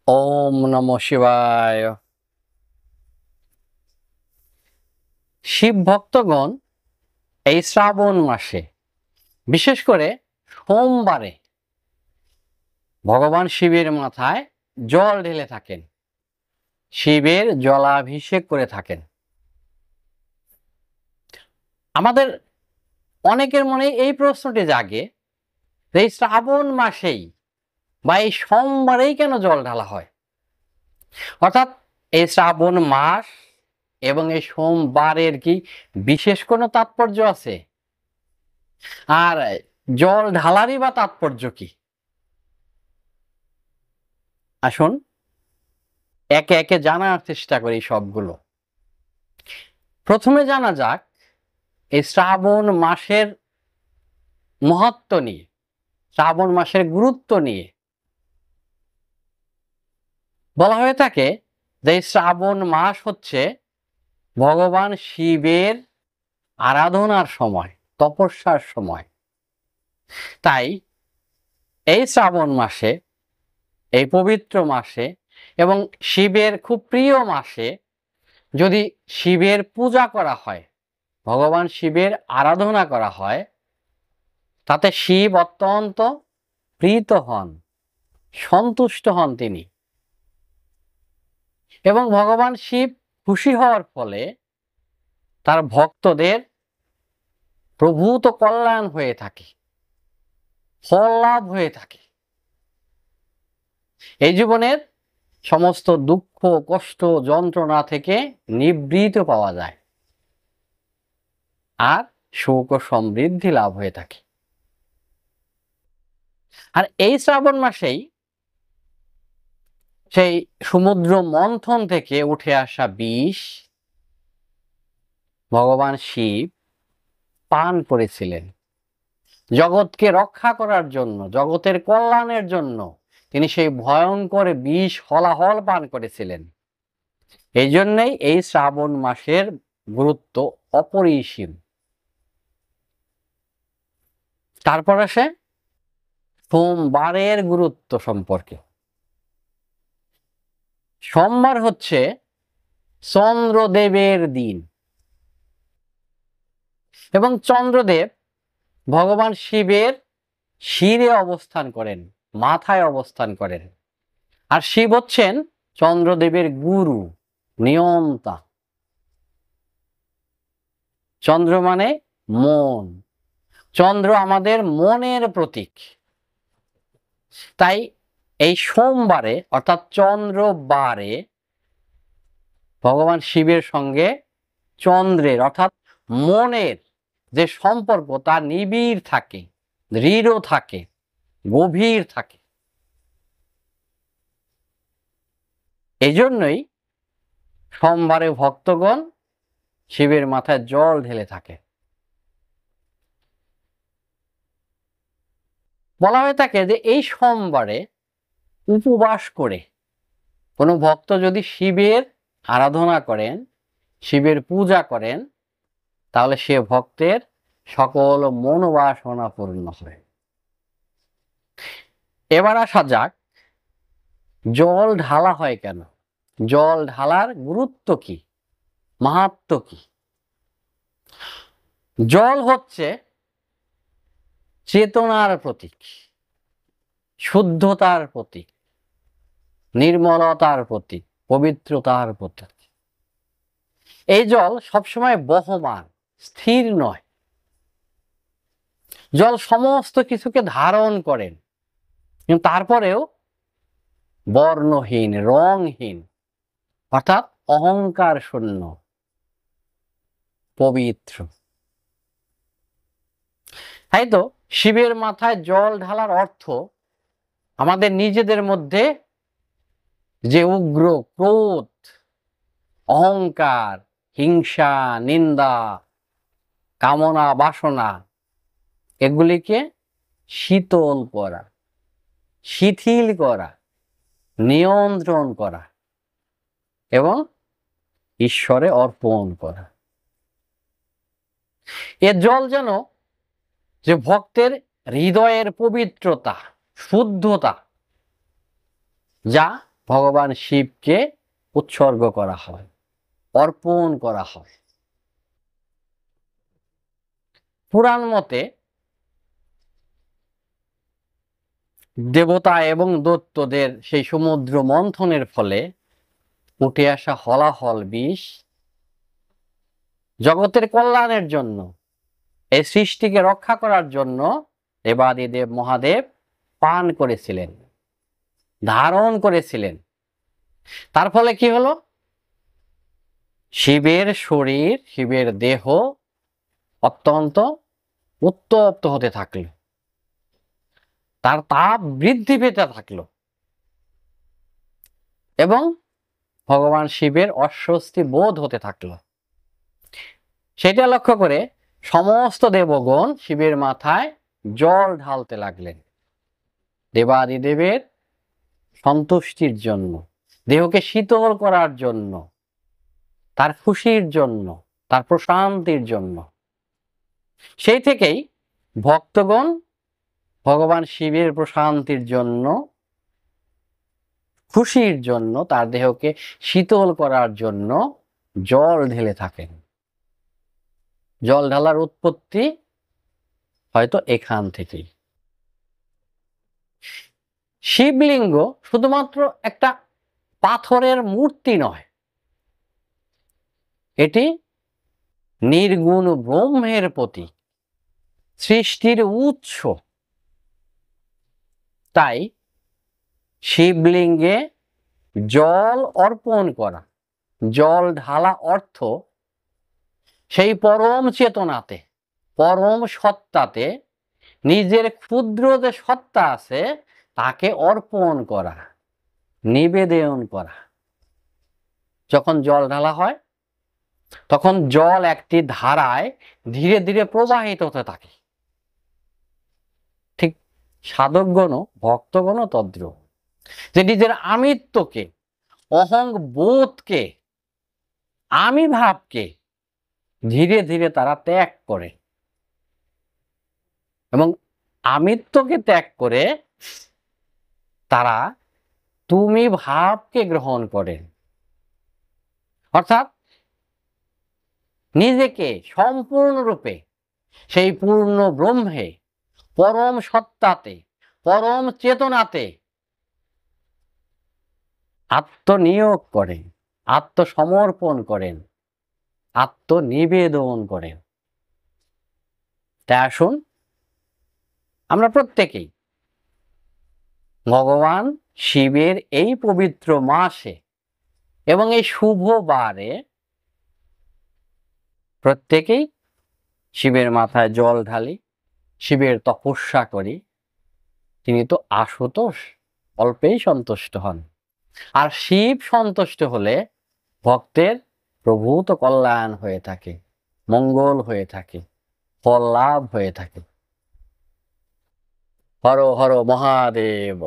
ওম নমঃ শিবায়। শিব ভক্তগণ এই শ্রাবণ মাসে বিশেষ করে সোমবারে ভগবান শিবের মাথায় জল ঢেলে থাকেন, শিবের জলাভিষেক করে থাকেন। আমাদের অনেকের মনে এই প্রশ্নটি জাগে যে এই শ্রাবণ মাসেই বা এই সোমবারেই কেন জল ঢালা হয়, অর্থাৎ এই শ্রাবণ মাস এবং এই সোমবারের কি বিশেষ কোনো তাৎপর্য আছে? আর জল ঢালারই বা তাৎপর্য কি? আসুন একে একে জানার চেষ্টা করি সবগুলো। প্রথমে জানা যাক এই শ্রাবণ মাসের মহত্ব নিয়ে, শ্রাবণ মাসের গুরুত্ব নিয়ে। বলা হয়ে থাকে যে শ্রাবণ মাস হচ্ছে ভগবান শিবের আরাধনার সময়, তপস্যার সময়। তাই এই শ্রাবণ মাসে, এই পবিত্র মাসে এবং শিবের খুব প্রিয় মাসে যদি শিবের পূজা করা হয়, ভগবান শিবের আরাধনা করা হয়, তাতে শিব অত্যন্ত প্রীত হন, সন্তুষ্ট হন তিনি। এবং ভগবান শিব খুশি হওয়ার ফলে তার ভক্তদের প্রভূত কল্যাণ হয়ে থাকে, ফল লাভ হয়ে থাকে। এই জীবনের সমস্ত দুঃখ, কষ্ট, যন্ত্রণা থেকে নিবৃত্ত পাওয়া যায় আর সুখ ও সমৃদ্ধি লাভ হয়ে থাকে। আর এই শ্রাবণ মাসেই সেই সমুদ্র মন্থন থেকে উঠে আসা বিষ ভগবান শিব পান করেছিলেন। জগৎকে রক্ষা করার জন্য, জগতের কল্যাণের জন্য তিনি সেই ভয়ঙ্কর বিষ হলাহল পান করেছিলেন। এই জন্যই এই শ্রাবণ মাসের গুরুত্ব অপরিসীম। তারপর আসে সোমবারের গুরুত্ব সম্পর্কে। সোমবার হচ্ছে চন্দ্রদেবের দিন এবং চন্দ্রদেব ভগবান শিবের শিরে অবস্থান করেন, মাথায় অবস্থান করেন। আর শিব হচ্ছেন চন্দ্রদেবের গুরু, নিয়ন্তা। চন্দ্র মানে মন, চন্দ্র আমাদের মনের প্রতীক। তাই এই সোমবারে অর্থাৎ চন্দ্রবারে ভগবান শিবের সঙ্গে চন্দ্রের অর্থাৎ মনের যে সম্পর্ক তা নিবিড় থাকে, দৃঢ় থাকে, গভীর থাকে। এই জন্যই সোমবারে ভক্তগণ শিবের মাথায় জল ঢেলে থাকে। বলা হয়ে থাকে যে এই সোমবারে উপবাস করে কোনো ভক্ত যদি শিবের আরাধনা করেন, শিবের পূজা করেন, তাহলে সে ভক্তের সকল মনোবাসনা পূর্ণ হয়। এবার আসা যাক জল ঢালা হয় কেন, জল ঢালার গুরুত্ব কি, মাহাত্ম্য কি। জল হচ্ছে চেতনার প্রতীক, শুদ্ধতার প্রতীক, নির্মলতার প্রতীক, পবিত্রতার প্রতীক। এই জল সবসময় বহমান, স্থির নয়। জল সমস্ত কিছুকে ধারণ করেন, কিন্তু তারপরেও বর্ণহীন, রংহীন, অর্থাৎ অহংকার শূন্য, পবিত্র। তাই তো শিবের মাথায় জল ঢালার অর্থ আমাদের নিজেদের মধ্যে যে উগ্র ক্রোধ, অহংকার, হিংসা, নিন্দা, কামনা, বাসনা, এগুলিকে শীতল করা, শিথিল করা, নিয়ন্ত্রণ করা এবং ঈশ্বরে অর্পণ করা। এ জল যেন যে ভক্তের হৃদয়ের পবিত্রতা, শুদ্ধতা, যা ভগবান শিবকে উৎসর্গ করা হয়, অর্পণ করা হয়। পুরাণ মতে দেবতা এবং দৈত্যদের সেই সমুদ্র মন্থনের ফলে উঠে আসা হলাহল বিষ জগতের কল্যাণের জন্য, এই সৃষ্টিকে রক্ষা করার জন্য দেবাদিদেব মহাদেব পান করেছিলেন, ধারণ করেছিলেন। তার ফলে কি হলো? শিবের শরীর, শিবের দেহ অত্যন্ত উত্তপ্ত হতে থাকলো, তার তাপ বৃদ্ধি পেতে থাকলো এবং ভগবান শিবের অস্বস্তি বোধ হতে থাকলো। সেটা লক্ষ্য করে সমস্ত দেবগণ শিবের মাথায় জল ঢালতে লাগলেন দেবাদিদেবের সন্তুষ্টির জন্য, দেহকে শীতল করার জন্য, তার খুশির জন্য, তার প্রশান্তির জন্য। সেই থেকেই ভক্তগণ ভগবান শিবের প্রশান্তির জন্য, খুশির জন্য, তার দেহকে শীতল করার জন্য জল ঢেলে থাকেন। জল ঢালার উৎপত্তি হয়তো এখান থেকেই। শিবলিঙ্গ শুধুমাত্র একটা পাথরের মূর্তি নয়, এটি নির্গুণ ব্রহ্মের প্রতীক, সৃষ্টির উৎস। তাই শিবলিঙ্গে জল অর্পণ করা, জল ঢালা অর্থ সেই পরম চেতনাতে, পরম সত্তাতে নিজের ক্ষুদ্র যে সত্তা আছে তাকে অর্পণ করা, নিবেদন করা। যখন জল ঢালা হয় তখন জল একটি ধারায় ধীরে ধীরে প্রবাহিত হতে থাকে। ঠিক সাধকগণ, ভক্তগণ তদ্রূপ, যে নিজের আমিত্বকে, অহং বোধকে, আমি ভাবকে ধীরে ধীরে তারা ত্যাগ করে এবং আমিত্বকে ত্যাগ করে তারা তুমি ভাবকে গ্রহণ করেন। অর্থাৎ নিজেকে সম্পূর্ণরূপে সেই পূর্ণ ব্রহ্মে, পরম সত্তাতে, পরম চেতনাতে আত্মনিয়োগ করেন, আত্মসমর্পণ করেন, আত্মনিবেদন করেন। তাই আসুন আমরা প্রত্যেকেই ভগবান শিবের এই পবিত্র মাসে এবং এই শুভ বারে প্রত্যেকেই শিবের মাথায় জল ঢালি, শিবের তপস্যা করি। তিনি তো আশুতোষ, অল্পেই সন্তুষ্ট হন। আর শিব সন্তুষ্ট হলে ভক্তের প্রভূত কল্যাণ হয়ে থাকে, মঙ্গল হয়ে থাকে, ফল লাভ হয়ে থাকে। হর হর মহাদেব।